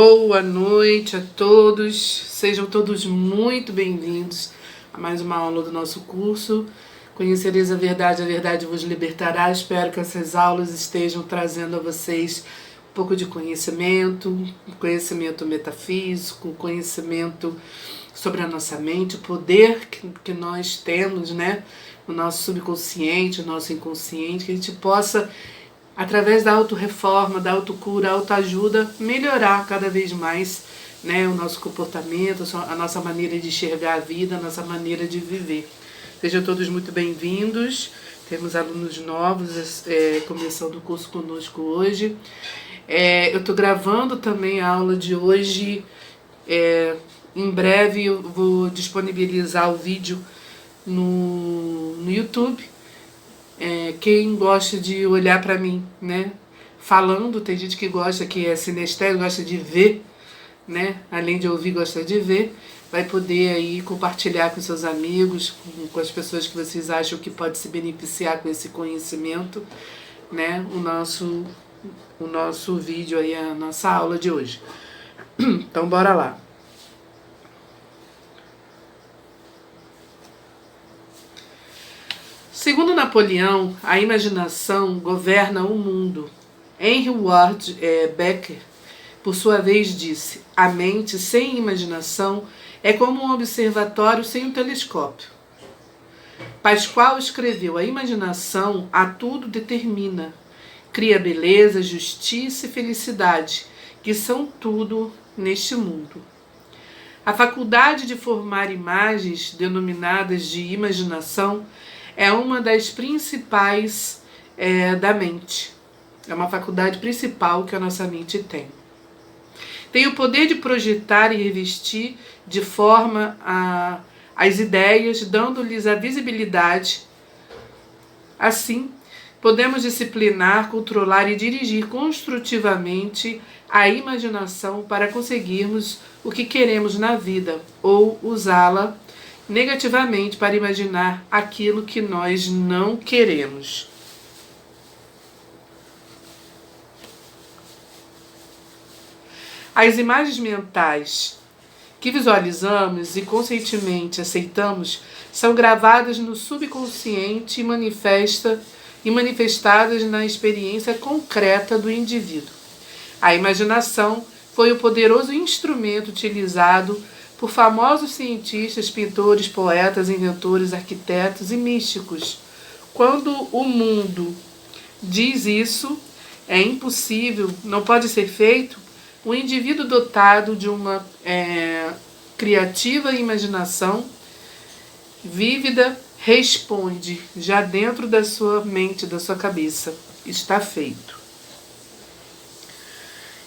Boa noite a todos, sejam todos muito bem-vindos a mais uma aula do nosso curso. Conhecereis a verdade vos libertará. Espero que essas aulas estejam trazendo a vocês um pouco de conhecimento metafísico, conhecimento sobre a nossa mente, o poder que nós temos, né? O nosso subconsciente, o nosso inconsciente, que a gente possa, através da autorreforma, da autocura, autoajuda, melhorar cada vez mais, né, o nosso comportamento, a nossa maneira de enxergar a vida, a nossa maneira de viver. Sejam todos muito bem-vindos. Temos alunos novos começando o curso conosco hoje. Eu estou gravando também a aula de hoje. Em breve eu vou disponibilizar o vídeo no YouTube. Quem gosta de olhar para mim, né, falando, tem gente que gosta, que é sinestésico, gosta de ver, né, além de ouvir, gosta de ver, vai poder aí compartilhar com seus amigos, com as pessoas que vocês acham que pode se beneficiar com esse conhecimento, né, o nosso vídeo aí, a nossa aula de hoje. Então bora lá. Segundo Napoleão, a imaginação governa o mundo. Henry Ward Beecher, por sua vez, disse: a mente sem imaginação é como um observatório sem um telescópio. Pascal escreveu: a imaginação a tudo determina, cria beleza, justiça e felicidade, que são tudo neste mundo. A faculdade de formar imagens, denominadas de imaginação, é uma das principais da mente. É uma faculdade principal que a nossa mente tem. Tem o poder de projetar e revestir de forma as ideias, dando-lhes a visibilidade. Assim, podemos disciplinar, controlar e dirigir construtivamente a imaginação para conseguirmos o que queremos na vida, ou usá-la negativamente para imaginar aquilo que nós não queremos. As imagens mentais que visualizamos e conscientemente aceitamos são gravadas no subconsciente e manifestadas na experiência concreta do indivíduo. A imaginação foi o poderoso instrumento utilizado por famosos cientistas, pintores, poetas, inventores, arquitetos e místicos. Quando o mundo diz isso, é impossível, não pode ser feito, o indivíduo dotado de uma criativa imaginação vívida responde já dentro da sua mente, da sua cabeça. Está feito.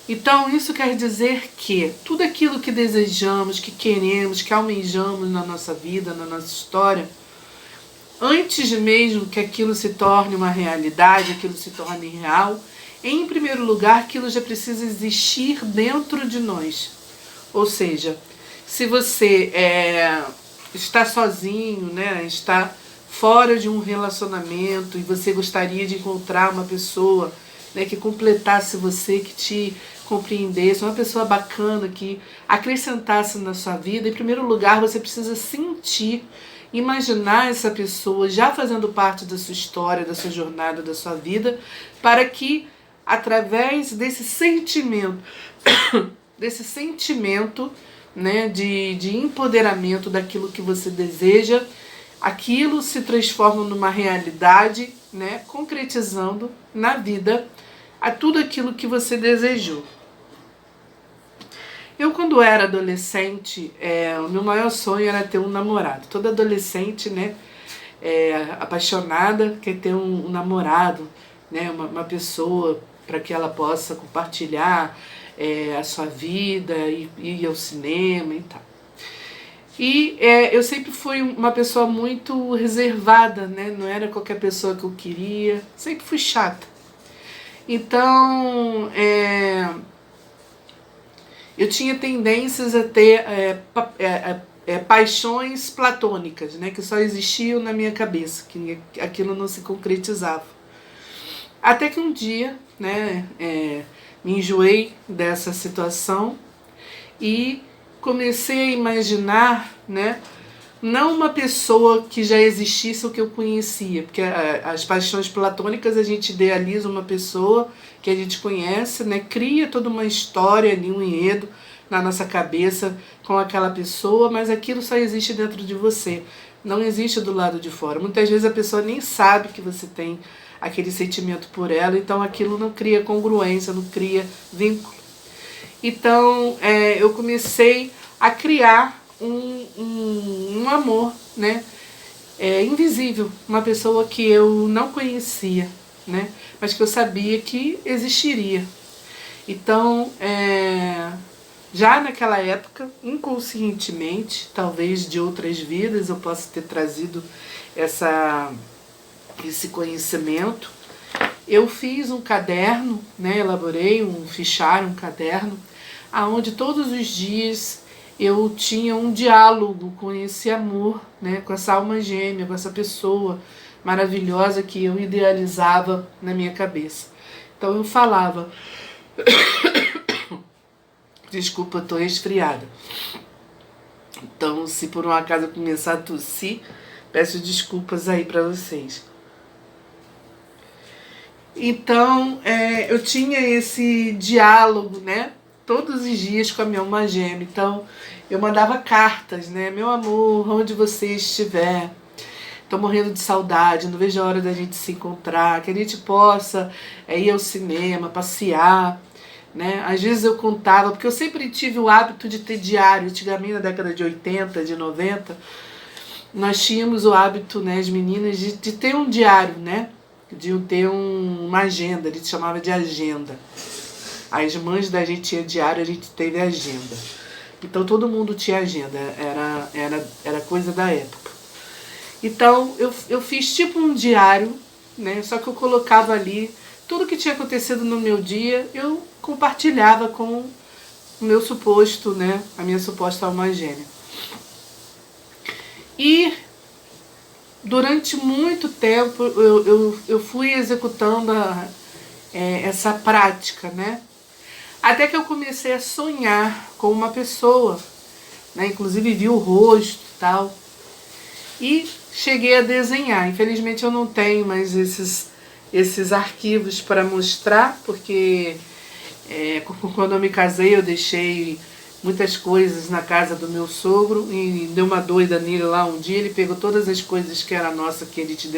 Então, isso quer dizer que tudo aquilo que desejamos, que queremos, que almejamos na nossa vida, na nossa história, antes mesmo que aquilo se torne uma realidade, aquilo se torne real, em primeiro lugar, aquilo já precisa existir dentro de nós. Ou seja, se você está sozinho, né, está fora de um relacionamento e você gostaria de encontrar uma pessoa, né, que completasse você, que te compreendesse, uma pessoa bacana que acrescentasse na sua vida, em primeiro lugar você precisa sentir, imaginar essa pessoa já fazendo parte da sua história, da sua jornada, da sua vida, para que através desse sentimento, né, de empoderamento daquilo que você deseja, aquilo se transforma numa realidade, né, concretizando na vida a tudo aquilo que você desejou. Eu, quando era adolescente, o meu maior sonho era ter um namorado. Toda adolescente, né, apaixonada, quer ter um namorado, né, uma pessoa para que ela possa compartilhar a sua vida, ir ao cinema e tal. E eu sempre fui uma pessoa muito reservada, né? Não era qualquer pessoa que eu queria, sempre fui chata. Então, eu tinha tendências a ter paixões platônicas, né? Que só existiam na minha cabeça, que aquilo não se concretizava. Até que um dia, né, Me enjoei dessa situação e comecei a imaginar, né, não uma pessoa que já existisse ou que eu conhecia, porque as paixões platônicas a gente idealiza uma pessoa que a gente conhece, né, cria toda uma história ali, um enredo na nossa cabeça com aquela pessoa, mas aquilo só existe dentro de você, não existe do lado de fora. Muitas vezes a pessoa nem sabe que você tem aquele sentimento por ela, então aquilo não cria congruência, não cria vínculo. Então eu comecei a criar um amor, né, invisível, uma pessoa que eu não conhecia, né, mas que eu sabia que existiria. Então, já naquela época, inconscientemente, talvez de outras vidas, eu possa ter trazido esse conhecimento. Eu fiz um caderno, né, elaborei um fichário, um caderno, onde todos os dias eu tinha um diálogo com esse amor, né, com essa alma gêmea, com essa pessoa maravilhosa que eu idealizava na minha cabeça. Então eu falava... Desculpa, eu tô resfriada. Então, se por um acaso eu começar a tossir, peço desculpas aí para vocês. Então, eu tinha esse diálogo, né, todos os dias com a minha alma gêmea. Então, eu mandava cartas, né, meu amor, onde você estiver, tô morrendo de saudade, não vejo a hora da gente se encontrar, que a gente possa ir ao cinema, passear, né? Às vezes eu contava, porque eu sempre tive o hábito de ter diário. Antigamente, na década de 80, de 90, nós tínhamos o hábito, né, as meninas, de ter um diário, né? De ter uma agenda, a gente chamava de agenda. As mães da gente tinham diário, a gente teve agenda. Então todo mundo tinha agenda, era coisa da época. Então eu fiz tipo um diário, né? Só que eu colocava ali tudo que tinha acontecido no meu dia, eu compartilhava com o meu suposto, né, a minha suposta alma gêmea. E durante muito tempo eu fui executando essa prática, né? Até que eu comecei a sonhar com uma pessoa, né? Inclusive vi o rosto e tal. E cheguei a desenhar. Infelizmente eu não tenho mais esses arquivos para mostrar, porque quando eu me casei eu deixei muitas coisas na casa do meu sogro e deu uma doida nele lá um dia, ele pegou todas as coisas que era nossa, que a gente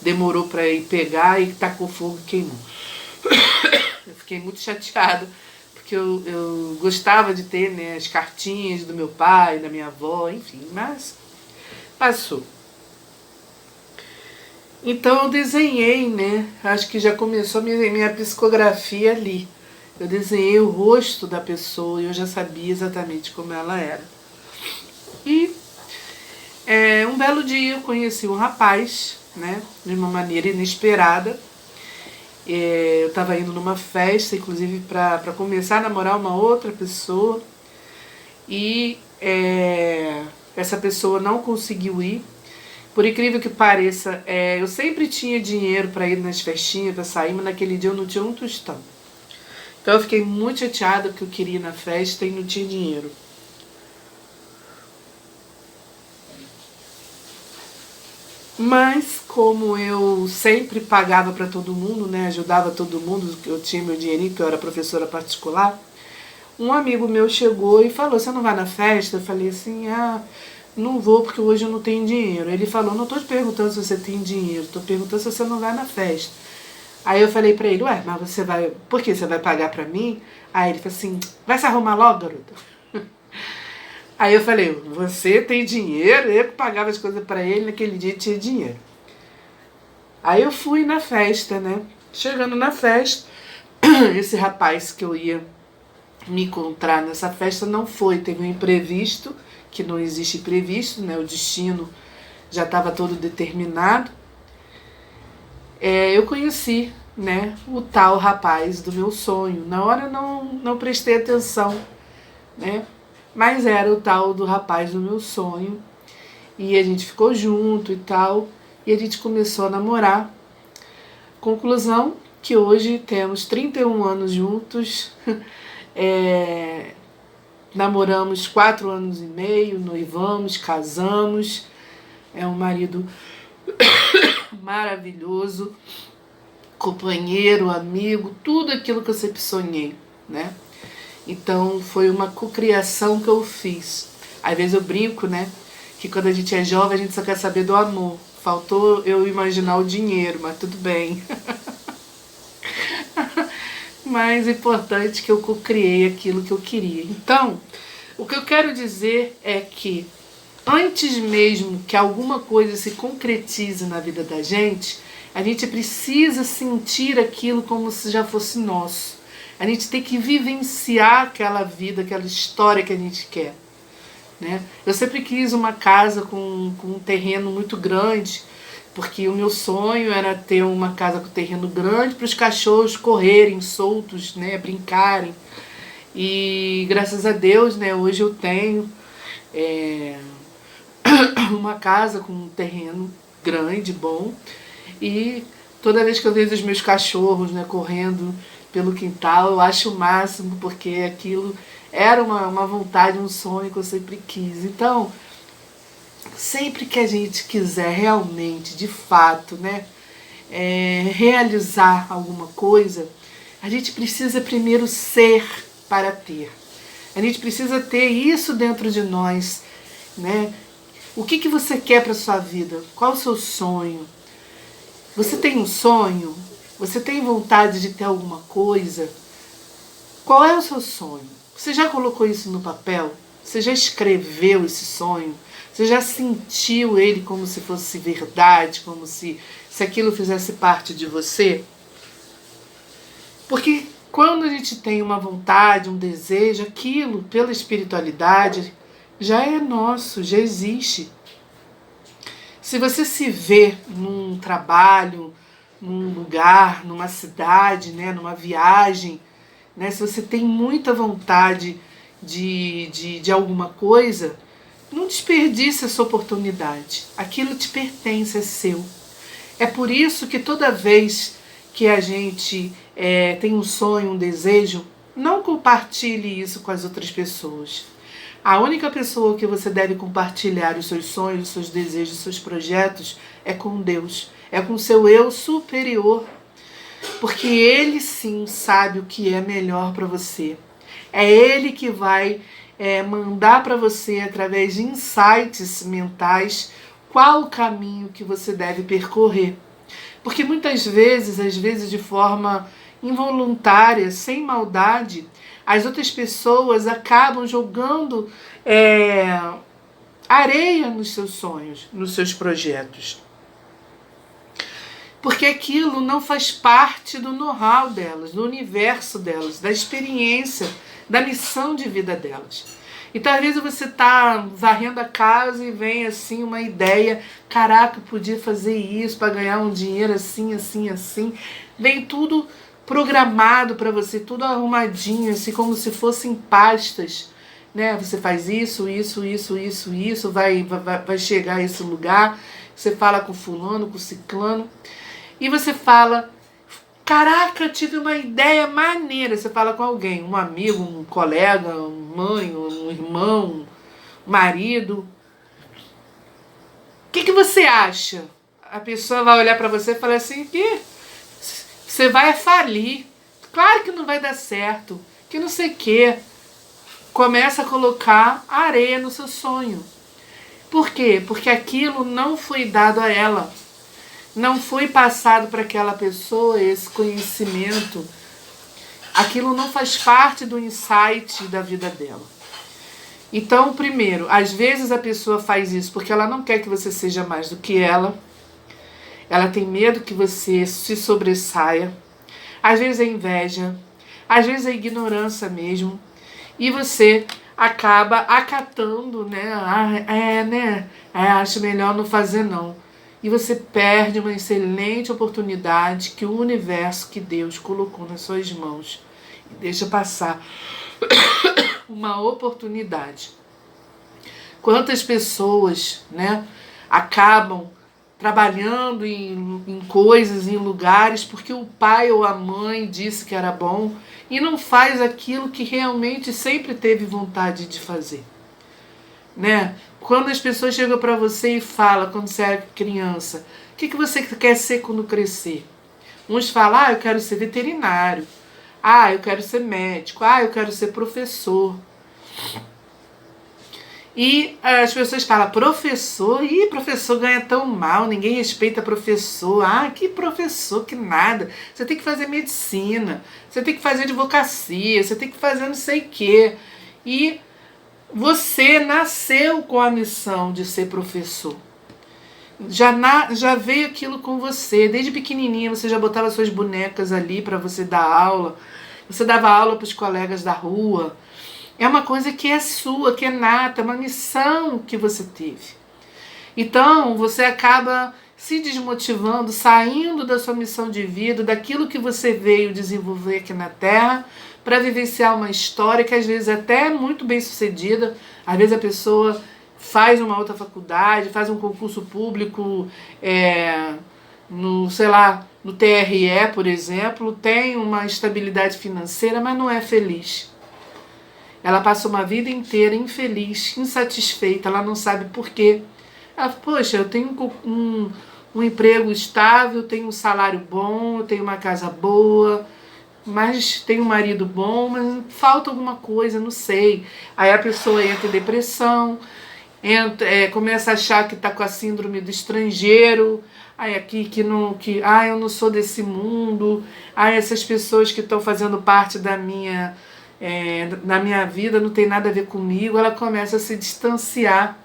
demorou para ir pegar e tacou fogo e queimou. Eu fiquei muito chateada, porque eu gostava de ter, né, as cartinhas do meu pai, da minha avó, enfim, mas passou. Então eu desenhei, né? Acho que já começou minha psicografia ali. Eu desenhei o rosto da pessoa e eu já sabia exatamente como ela era. E um belo dia eu conheci um rapaz, né? De uma maneira inesperada. Eu estava indo numa festa, inclusive para começar a namorar uma outra pessoa. E essa pessoa não conseguiu ir. Por incrível que pareça, eu sempre tinha dinheiro para ir nas festinhas, para sair, mas naquele dia eu não tinha um tostão. Então eu fiquei muito chateada porque eu queria ir na festa e não tinha dinheiro. Mas como eu sempre pagava para todo mundo, né, ajudava todo mundo, eu tinha meu dinheirinho, porque eu era professora particular, um amigo meu chegou e falou, você não vai na festa? Eu falei assim, não vou porque hoje eu não tenho dinheiro. Ele falou, não estou te perguntando se você tem dinheiro, estou perguntando se você não vai na festa. Aí eu falei pra ele, mas você vai, por que você vai pagar pra mim? Aí ele falou assim, vai se arrumar logo, garota? Aí eu falei, você tem dinheiro? Eu que pagava as coisas pra ele, naquele dia tinha dinheiro. Aí eu fui na festa, né? Chegando na festa, esse rapaz que eu ia me encontrar nessa festa não foi, teve um imprevisto, que não existe imprevisto, né? O destino já estava todo determinado. Eu conheci, né, o tal rapaz do meu sonho. Na hora eu não prestei atenção, né? Mas era o tal do rapaz do meu sonho. E a gente ficou junto e tal. E a gente começou a namorar. Conclusão, que hoje temos 31 anos juntos, namoramos 4 anos e meio, noivamos, casamos, é um marido maravilhoso, companheiro, amigo, tudo aquilo que eu sempre sonhei, né? Então foi uma cocriação que eu fiz. Às vezes eu brinco, né? Que quando a gente é jovem a gente só quer saber do amor. Faltou eu imaginar o dinheiro, mas tudo bem. Mas é importante que eu cocriei aquilo que eu queria. Então, o que eu quero dizer é que antes mesmo que alguma coisa se concretize na vida da gente, a gente precisa sentir aquilo como se já fosse nosso. A gente tem que vivenciar aquela vida, aquela história que a gente quer, né? Eu sempre quis uma casa com um terreno muito grande, porque o meu sonho era ter uma casa com terreno grande para os cachorros correrem soltos, né, brincarem. E graças a Deus, né, hoje eu tenho uma casa com um terreno grande, bom. E toda vez que eu vejo os meus cachorros, né, correndo pelo quintal, eu acho o máximo, porque aquilo era uma vontade, um sonho que eu sempre quis. Então, sempre que a gente quiser realmente, de fato, né, realizar alguma coisa, a gente precisa primeiro ser para ter. A gente precisa ter isso dentro de nós, né? O que você quer para sua vida? Qual o seu sonho? Você tem um sonho? Você tem vontade de ter alguma coisa? Qual é o seu sonho? Você já colocou isso no papel? Você já escreveu esse sonho? Você já sentiu ele como se fosse verdade, como se aquilo fizesse parte de você? Porque quando a gente tem uma vontade, um desejo, aquilo, pela espiritualidade, já é nosso, já existe. Se você se vê num trabalho, num lugar, numa cidade, né, numa viagem, né, se você tem muita vontade de alguma coisa, não desperdice essa oportunidade. Aquilo te pertence, é seu. É por isso que toda vez que a gente tem um sonho, um desejo, não compartilhe isso com as outras pessoas. A única pessoa que você deve compartilhar os seus sonhos, os seus desejos, os seus projetos é com Deus. É com o seu eu superior. Porque Ele sim sabe o que é melhor para você. É Ele que vai mandar para você, através de insights mentais, qual o caminho que você deve percorrer. Porque muitas vezes, às vezes de forma involuntária, sem maldade, as outras pessoas acabam jogando areia nos seus sonhos, nos seus projetos. Porque aquilo não faz parte do know-how delas, do universo delas, da experiência, da missão de vida delas. Então, às vezes você está varrendo a casa e vem assim uma ideia, caraca, eu podia fazer isso para ganhar um dinheiro assim, assim, assim. Vem tudo programado para você, tudo arrumadinho, assim como se fossem pastas, né? Você faz isso, vai chegar a esse lugar, você fala com fulano, com ciclano, e você fala, caraca, eu tive uma ideia maneira. Você fala com alguém, um amigo, um colega, uma mãe, um irmão, um marido. O que você acha? A pessoa vai olhar para você e falar assim, que você vai falir. Claro que não vai dar certo. Que não sei o quê. Começa a colocar areia no seu sonho. Por quê? Porque aquilo não foi dado a ela. Não foi passado para aquela pessoa esse conhecimento. Aquilo não faz parte do insight da vida dela. Então, primeiro, às vezes a pessoa faz isso porque ela não quer que você seja mais do que ela. Ela tem medo que você se sobressaia. Às vezes é inveja. Às vezes é ignorância mesmo. E você acaba acatando, né? Acho melhor não fazer não. E você perde uma excelente oportunidade que o universo, que Deus colocou nas suas mãos. E deixa passar uma oportunidade. Quantas pessoas, né, acabam trabalhando em coisas, em lugares, porque o pai ou a mãe disse que era bom e não faz aquilo que realmente sempre teve vontade de fazer, né? Quando as pessoas chegam para você e falam, quando você é criança, o que você quer ser quando crescer? Uns falam, eu quero ser veterinário, eu quero ser médico, eu quero ser professor. E as pessoas falam, professor, professor ganha tão mal, ninguém respeita professor. Que professor, que nada. Você tem que fazer medicina, você tem que fazer advocacia, você tem que fazer não sei o quê. E você nasceu com a missão de ser professor. Já veio aquilo com você. Desde pequenininha você já botava suas bonecas ali para você dar aula. Você dava aula para os colegas da rua. É uma coisa que é sua, que é nata, é uma missão que você teve. Então, você acaba se desmotivando, saindo da sua missão de vida, daquilo que você veio desenvolver aqui na Terra, para vivenciar uma história que às vezes é até muito bem sucedida. Às vezes a pessoa faz uma outra faculdade, faz um concurso público, no TRE, por exemplo, tem uma estabilidade financeira, mas não é feliz. Ela passa uma vida inteira infeliz, insatisfeita, ela não sabe por quê. Ela, poxa, eu tenho um emprego estável, tenho um salário bom, eu tenho uma casa boa, mas tenho um marido bom, mas falta alguma coisa, não sei. Aí a pessoa entra em depressão, começa a achar que está com a síndrome do estrangeiro, eu não sou desse mundo, essas pessoas que estão fazendo parte na minha vida não tem nada a ver comigo, ela começa a se distanciar,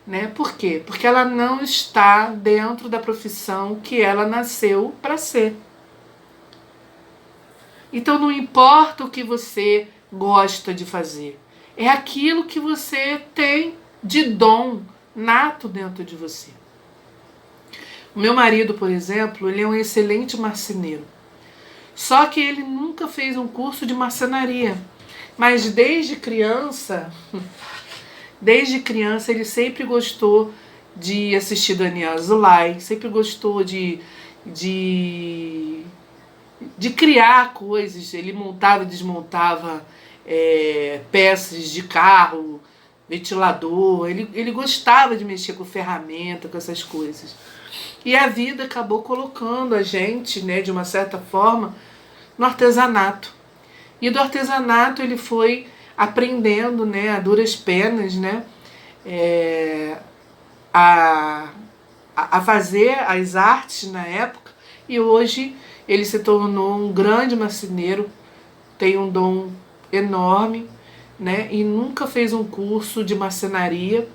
né? Por quê? Porque ela não está dentro da profissão que ela nasceu para ser. Então não importa o que você gosta de fazer, é aquilo que você tem de dom nato dentro de você. O meu marido, por exemplo, ele é um excelente marceneiro. Só que ele nunca fez um curso de marcenaria. Mas desde criança ele sempre gostou de assistir Daniel Azulay, sempre gostou de criar coisas. Ele montava e desmontava peças de carro, ventilador. Ele gostava de mexer com ferramenta, com essas coisas. E a vida acabou colocando a gente, né, de uma certa forma, no artesanato. E do artesanato ele foi aprendendo, né, a duras penas, né, a fazer as artes na época. E hoje ele se tornou um grande marceneiro, tem um dom enorme, né, e nunca fez um curso de marcenaria.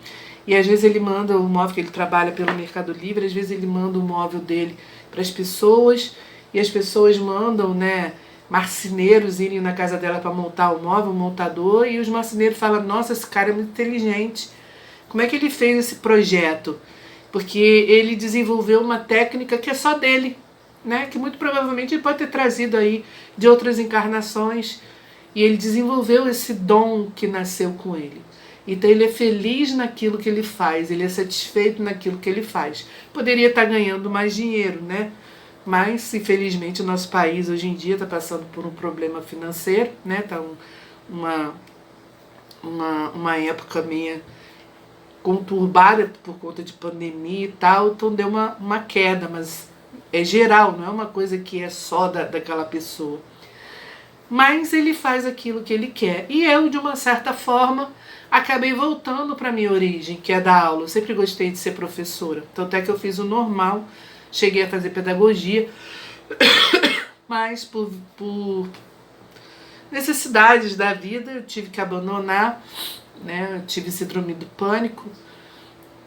E às vezes ele manda o móvel, que ele trabalha pelo Mercado Livre, às vezes ele manda o móvel dele para as pessoas, e as pessoas mandam, né, marceneiros irem na casa dela para montar o móvel, o montador, e os marceneiros falam, nossa, esse cara é muito inteligente. Como é que ele fez esse projeto? Porque ele desenvolveu uma técnica que é só dele, né, que muito provavelmente ele pode ter trazido aí de outras encarnações, e ele desenvolveu esse dom que nasceu com ele. Então ele é feliz naquilo que ele faz, ele é satisfeito naquilo que ele faz. Poderia estar ganhando mais dinheiro, né? Mas, infelizmente, o nosso país hoje em dia está passando por um problema financeiro, né? Está uma época meio conturbada por conta de pandemia e tal, então deu uma queda, mas é geral, não é uma coisa que é só daquela pessoa. Mas ele faz aquilo que ele quer. E eu, de uma certa forma, acabei voltando para a minha origem, que é dar aula. Eu sempre gostei de ser professora. Tanto é que eu fiz o normal, cheguei a fazer pedagogia, mas por necessidades da vida eu tive que abandonar, né? Eu tive síndrome do pânico,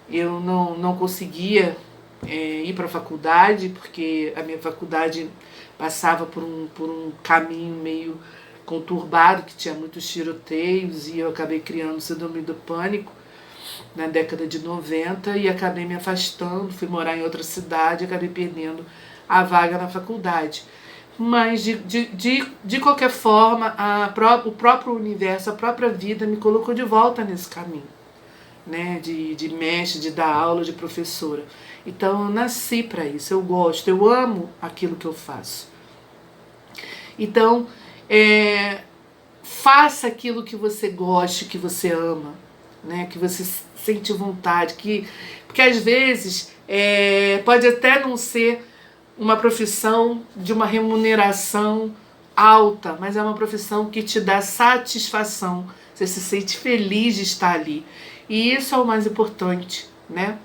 eu não conseguia ir para a faculdade, porque a minha faculdade passava por um caminho meio conturbado, que tinha muitos tiroteios, e eu acabei criando síndrome do pânico na década de 90 e acabei me afastando, fui morar em outra cidade, acabei perdendo a vaga na faculdade. Mas de qualquer forma, o próprio universo, a própria vida me colocou de volta nesse caminho. né, de mestre, de dar aula, de professora. Então eu nasci para isso, eu gosto, eu amo aquilo que eu faço. Então, faça aquilo que você goste, que você ama, né, que você sente vontade, porque às vezes pode até não ser uma profissão de uma remuneração alta, mas é uma profissão que te dá satisfação, você se sente feliz de estar ali. E isso é o mais importante, né?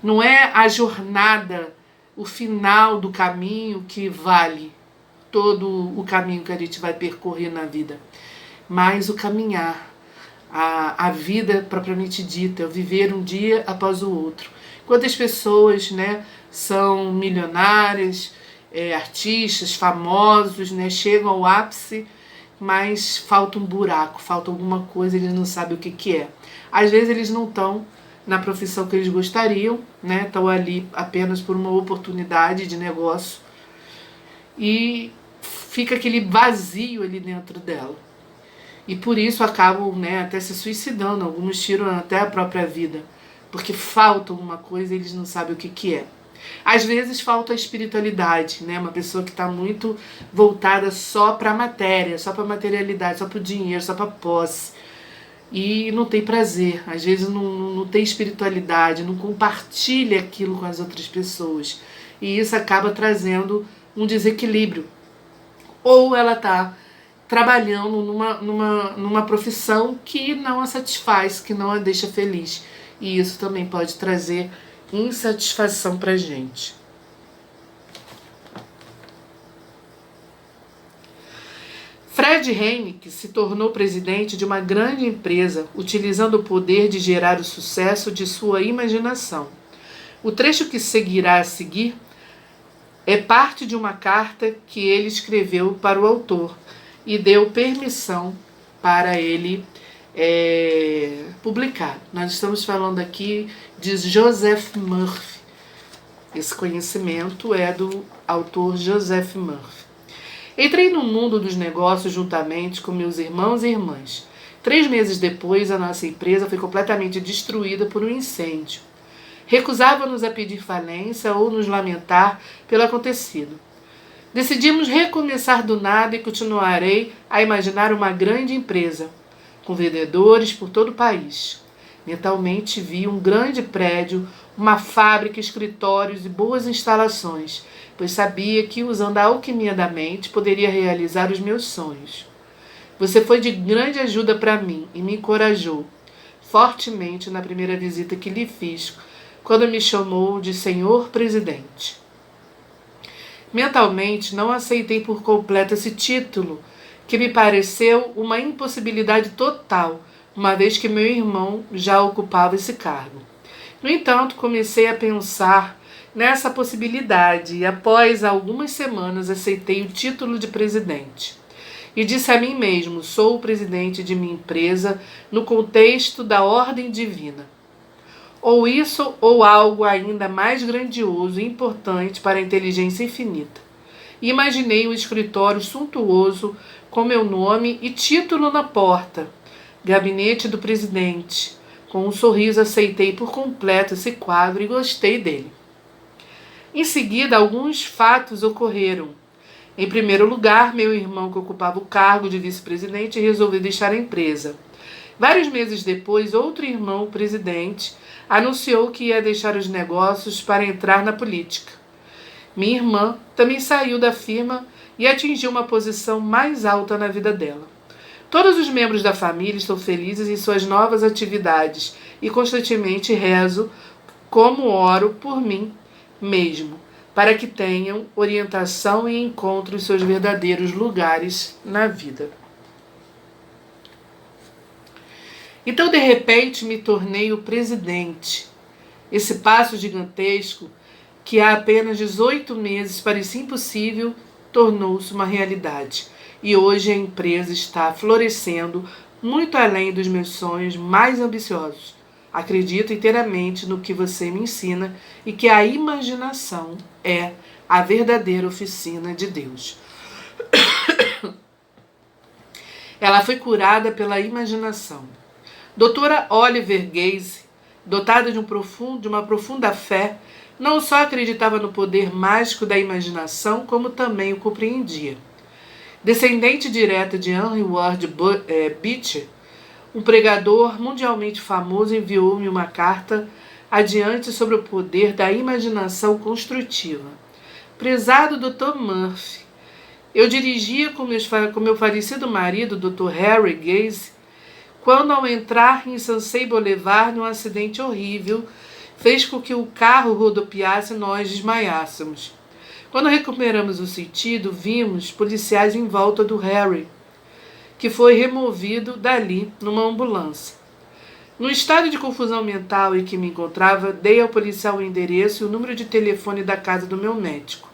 Não é a jornada, o final do caminho que vale todo o caminho que a gente vai percorrer na vida, mas o caminhar, a vida propriamente dita, o viver um dia após o outro. Quantas pessoas, né, são milionárias, artistas, famosos, né, chegam ao ápice, mas falta um buraco, falta alguma coisa, eles não sabem o que é. Às vezes eles não estão na profissão que eles gostariam, né, estão ali apenas por uma oportunidade de negócio e fica aquele vazio ali dentro dela. E por isso acabam, né, até se suicidando, alguns tiram até a própria vida, porque falta alguma coisa e eles não sabem o que é. Às vezes falta a espiritualidade, né? Uma pessoa que está muito voltada só para a matéria, só para a materialidade, só para o dinheiro, só para a posse. E não tem prazer, às vezes não tem espiritualidade, não compartilha aquilo com as outras pessoas. E isso acaba trazendo um desequilíbrio. Ou ela está trabalhando numa profissão que não a satisfaz, que não a deixa feliz. E isso também pode trazer insatisfação pra gente. Fred Hennick se tornou presidente de uma grande empresa, utilizando o poder de gerar o sucesso de sua imaginação. O trecho que seguirá a seguir é parte de uma carta que ele escreveu para o autor e deu permissão para ele publicar. Nós estamos falando aqui de Joseph Murphy. Esse conhecimento é do autor Joseph Murphy. Entrei no mundo dos negócios juntamente com meus irmãos e irmãs. 3 meses depois, a nossa empresa foi completamente destruída por um incêndio. Recusávamos a pedir falência ou nos lamentar pelo acontecido. Decidimos recomeçar do nada e continuarei a imaginar uma grande empresa, com vendedores por todo o país. Mentalmente vi um grande prédio, uma fábrica, escritórios e boas instalações, pois sabia que, usando a alquimia da mente, poderia realizar os meus sonhos. Você foi de grande ajuda para mim e me encorajou fortemente na primeira visita que lhe fiz, quando me chamou de Senhor Presidente. Mentalmente, não aceitei por completo esse título, que me pareceu uma impossibilidade total, uma vez que meu irmão já ocupava esse cargo. No entanto, comecei a pensar nessa possibilidade e, após algumas semanas, aceitei o título de presidente. E disse a mim mesmo: sou o presidente de minha empresa no contexto da ordem divina. Ou isso ou algo ainda mais grandioso e importante para a inteligência infinita. E imaginei um escritório suntuoso com meu nome e título na porta. Gabinete do presidente. Com um sorriso aceitei por completo esse quadro e gostei dele. Em seguida, alguns fatos ocorreram. Em primeiro lugar, meu irmão, que ocupava o cargo de vice-presidente, resolveu deixar a empresa. Vários meses depois, outro irmão, presidente, anunciou que ia deixar os negócios para entrar na política. Minha irmã também saiu da firma e atingiu uma posição mais alta na vida dela. Todos os membros da família estão felizes em suas novas atividades e constantemente rezo, como oro por mim mesmo, para que tenham orientação e encontrem os seus verdadeiros lugares na vida. Então, de repente, me tornei o presidente. Esse passo gigantesco, que há apenas 18 meses parecia impossível, tornou-se uma realidade. E hoje a empresa está florescendo muito além dos meus sonhos mais ambiciosos. Acredito inteiramente no que você me ensina e que a imaginação é a verdadeira oficina de Deus. Ela foi curada pela imaginação. Doutora Oliver Gaze, dotada de uma profunda fé, não só acreditava no poder mágico da imaginação, como também o compreendia. Descendente direta de Henry Ward Beecher, um pregador mundialmente famoso enviou-me uma carta adiante sobre o poder da imaginação construtiva. Prezado Dr. Murphy, eu dirigia com meu falecido marido, Dr. Harry Gaze, quando ao entrar em Sunset Boulevard num acidente horrível, fez com que o carro rodopiasse e nós desmaiássemos. Quando recuperamos o sentido, vimos policiais em volta do Harry, que foi removido dali numa ambulância. No estado de confusão mental em que me encontrava, dei ao policial o endereço e o número de telefone da casa do meu médico,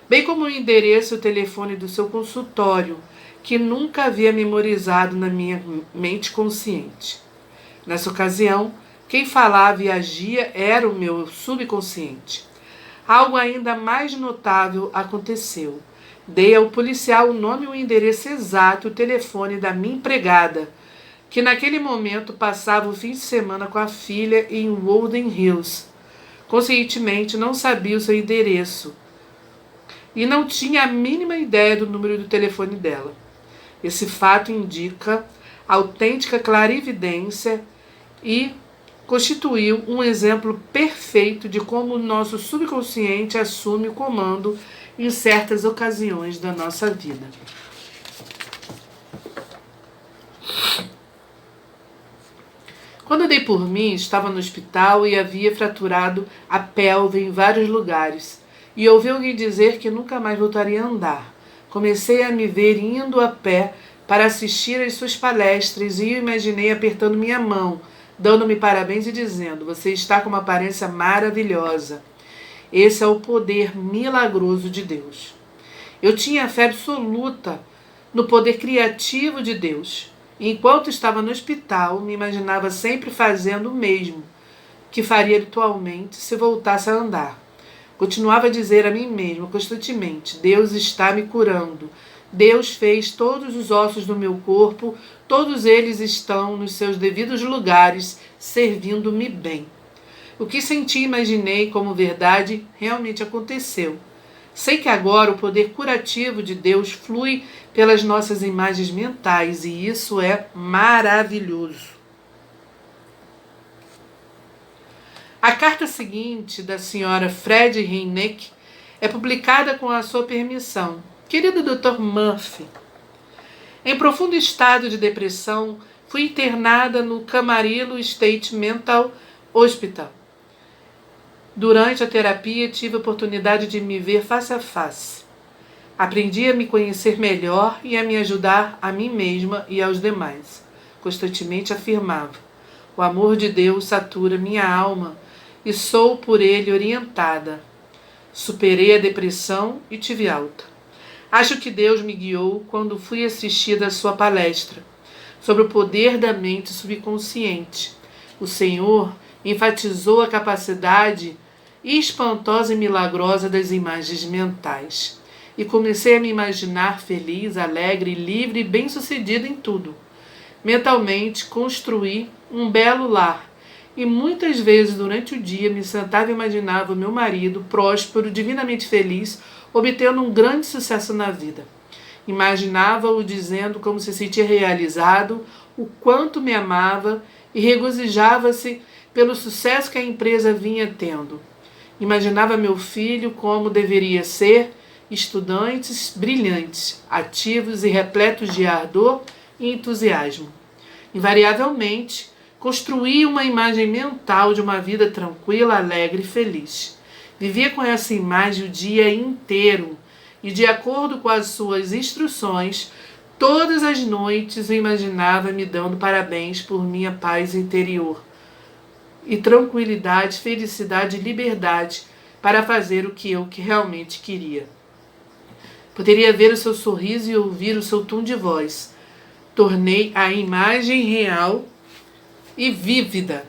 bem como o endereço e o telefone do seu consultório, que nunca havia memorizado na minha mente consciente. Nessa ocasião, quem falava e agia era o meu subconsciente. Algo ainda mais notável aconteceu. Dei ao policial o nome e o endereço exato e o telefone da minha empregada, que naquele momento passava o fim de semana com a filha em Walden Hills. Conscientemente não sabia o seu endereço e não tinha a mínima ideia do número do telefone dela. Esse fato indica autêntica clarividência e constituiu um exemplo perfeito de como o nosso subconsciente assume o comando em certas ocasiões da nossa vida. Quando dei por mim, estava no hospital e havia fraturado a pelve em vários lugares, e ouvi alguém dizer que nunca mais voltaria a andar. Comecei a me ver indo a pé para assistir às suas palestras e imaginei apertando minha mão, dando-me parabéns e dizendo: "Você está com uma aparência maravilhosa." Esse é o poder milagroso de Deus. Eu tinha fé absoluta no poder criativo de Deus. Enquanto estava no hospital, me imaginava sempre fazendo o mesmo que faria habitualmente se voltasse a andar. Continuava a dizer a mim mesmo constantemente: Deus está me curando. Deus fez todos os ossos do meu corpo, todos eles estão nos seus devidos lugares, servindo-me bem. O que senti e imaginei como verdade realmente aconteceu. Sei que agora o poder curativo de Deus flui pelas nossas imagens mentais e isso é maravilhoso. A carta seguinte, da senhora Fred Heineck, é publicada com a sua permissão. Querido Dr. Murphy, em profundo estado de depressão, fui internada no Camarillo State Mental Hospital. Durante a terapia, tive a oportunidade de me ver face a face. Aprendi a me conhecer melhor e a me ajudar a mim mesma e aos demais. Constantemente afirmava: o amor de Deus satura minha alma e sou por ele orientada. Superei a depressão e tive alta. Acho que Deus me guiou quando fui assistir a sua palestra sobre o poder da mente subconsciente. O Senhor enfatizou a capacidade espantosa e milagrosa das imagens mentais. E comecei a me imaginar feliz, alegre, livre e bem-sucedida em tudo. Mentalmente, construí um belo lar. E muitas vezes durante o dia me sentava e imaginava o meu marido próspero, divinamente feliz, obtendo um grande sucesso na vida. Imaginava-o dizendo como se sentia realizado, o quanto me amava e regozijava-se pelo sucesso que a empresa vinha tendo. Imaginava meu filho como deveria ser, estudantes brilhantes, ativos e repletos de ardor e entusiasmo. Invariavelmente, construía uma imagem mental de uma vida tranquila, alegre e feliz. Vivia com essa imagem o dia inteiro e, de acordo com as suas instruções, todas as noites eu imaginava me dando parabéns por minha paz interior e tranquilidade, felicidade e liberdade para fazer o que eu realmente queria. Poderia ver o seu sorriso e ouvir o seu tom de voz. Tornei a imagem real e vívida.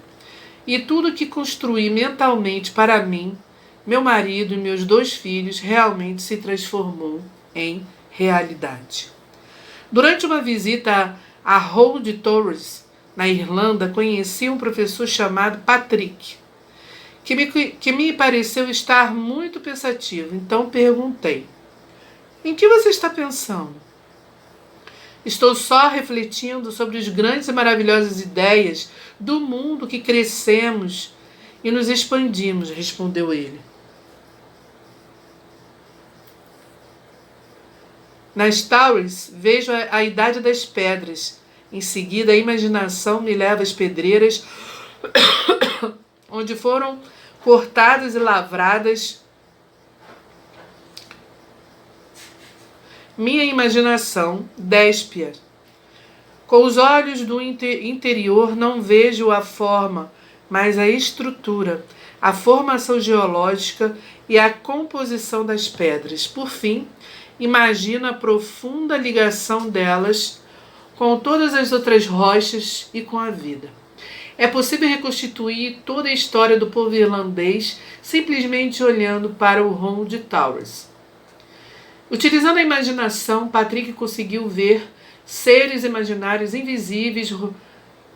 E tudo que construí mentalmente para mim, meu marido e meus 2 filhos realmente se transformou em realidade. Durante uma visita a Hood Torres, na Irlanda, conheci um professor chamado Patrick, que me pareceu estar muito pensativo. Então perguntei: em que você está pensando? Estou só refletindo sobre as grandes e maravilhosas ideias do mundo que crescemos e nos expandimos, respondeu ele. Nas Towers, vejo a idade das pedras. Em seguida, a imaginação me leva às pedreiras, onde foram cortadas e lavradas. Minha imaginação déspia. Com os olhos do interior não vejo a forma, mas a estrutura, a formação geológica e a composição das pedras. Por fim, imagino a profunda ligação delas com todas as outras rochas e com a vida. É possível reconstituir toda a história do povo irlandês simplesmente olhando para o Round Towers. Utilizando a imaginação, Patrick conseguiu ver seres imaginários invisíveis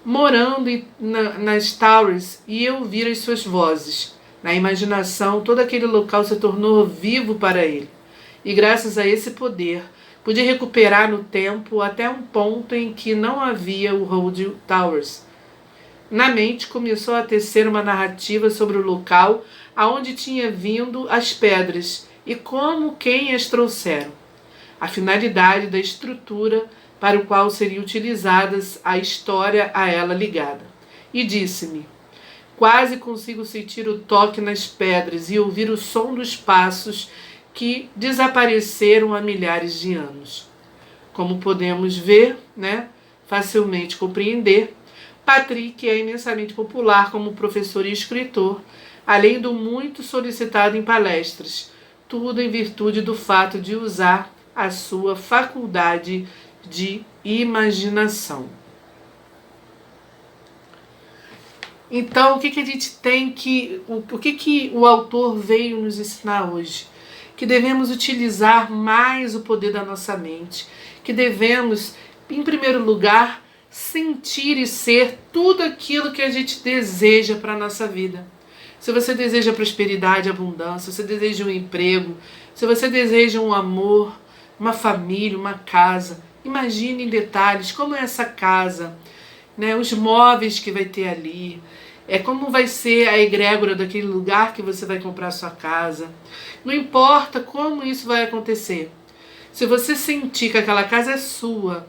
morando nas Towers e ouvir as suas vozes. Na imaginação, todo aquele local se tornou vivo para ele. E graças a esse poder, pude recuperar no tempo até um ponto em que não havia o Round Towers. Na mente começou a tecer uma narrativa sobre o local aonde tinha vindo as pedras e como quem as trouxeram, a finalidade da estrutura para o qual seriam utilizadas a história a ela ligada. E disse-me: quase consigo sentir o toque nas pedras e ouvir o som dos passos que desapareceram há milhares de anos. Como podemos ver, facilmente compreender, Patrick é imensamente popular como professor e escritor, além do muito solicitado em palestras, tudo em virtude do fato de usar a sua faculdade de imaginação. Então, o que a gente tem o que o autor veio nos ensinar hoje? Que devemos utilizar mais o poder da nossa mente, que devemos, em primeiro lugar, sentir e ser tudo aquilo que a gente deseja para a nossa vida. Se você deseja prosperidade, abundância, se você deseja um emprego, se você deseja um amor, uma família, uma casa, imagine em detalhes como é essa casa, os móveis que vai ter ali, como vai ser a egrégora daquele lugar que você vai comprar a sua casa. Não importa como isso vai acontecer. Se você sentir que aquela casa é sua,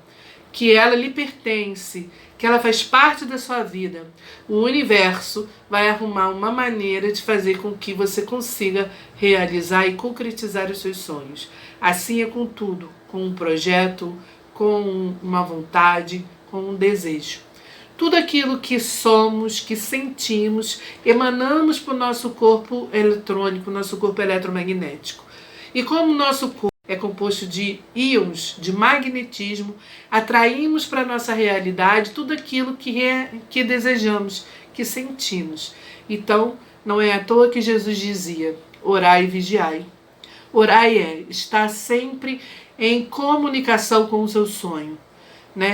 que ela lhe pertence, que ela faz parte da sua vida, o universo vai arrumar uma maneira de fazer com que você consiga realizar e concretizar os seus sonhos. Assim é com tudo, com um projeto, com uma vontade, com um desejo. Tudo aquilo que somos, que sentimos, emanamos para o nosso corpo eletrônico, nosso corpo eletromagnético. E como o nosso corpo é composto de íons, de magnetismo, atraímos para a nossa realidade tudo aquilo que desejamos, que sentimos. Então, não é à toa que Jesus dizia: orai e vigiai. Orai é estar sempre em comunicação com o seu sonho,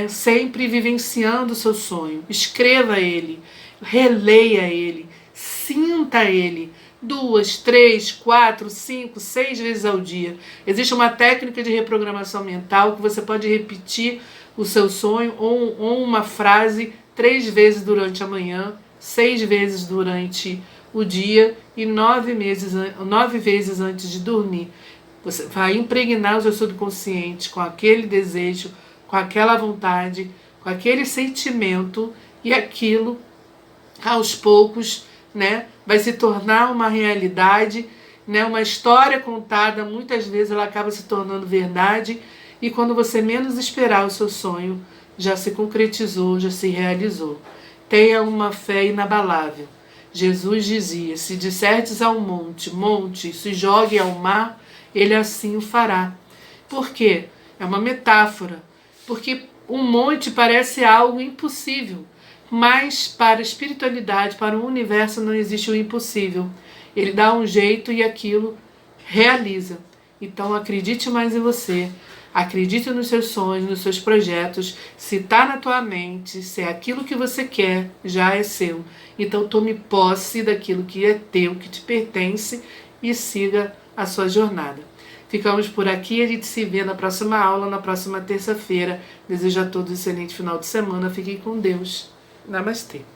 sempre vivenciando o seu sonho. Escreva ele, releia ele, sinta ele 2, 3, 4, 5, 6 vezes ao dia. Existe uma técnica de reprogramação mental que você pode repetir o seu sonho ou uma frase 3 vezes durante a manhã, 6 vezes durante o dia e 9 vezes antes de dormir. Você vai impregnar o seu subconsciente com aquele desejo, com aquela vontade, com aquele sentimento, e aquilo, aos poucos, vai se tornar uma realidade, uma história contada. Muitas vezes ela acaba se tornando verdade, e quando você menos esperar, o seu sonho já se concretizou, já se realizou. Tenha uma fé inabalável. Jesus dizia: se disserdes ao monte, monte, se jogue ao mar, ele assim o fará. Por quê? É uma metáfora. Porque um monte parece algo impossível, mas para a espiritualidade, para o universo, não existe o impossível. Ele dá um jeito e aquilo realiza. Então acredite mais em você, Acredite nos seus sonhos, nos seus projetos. Se está na tua mente, se é aquilo que você quer, já é seu. Então tome posse daquilo que é teu, que te pertence, e siga a sua jornada. Ficamos por aqui, a gente se vê na próxima aula, na próxima terça-feira. Desejo a todos um excelente final de semana. Fiquem com Deus. Namastê.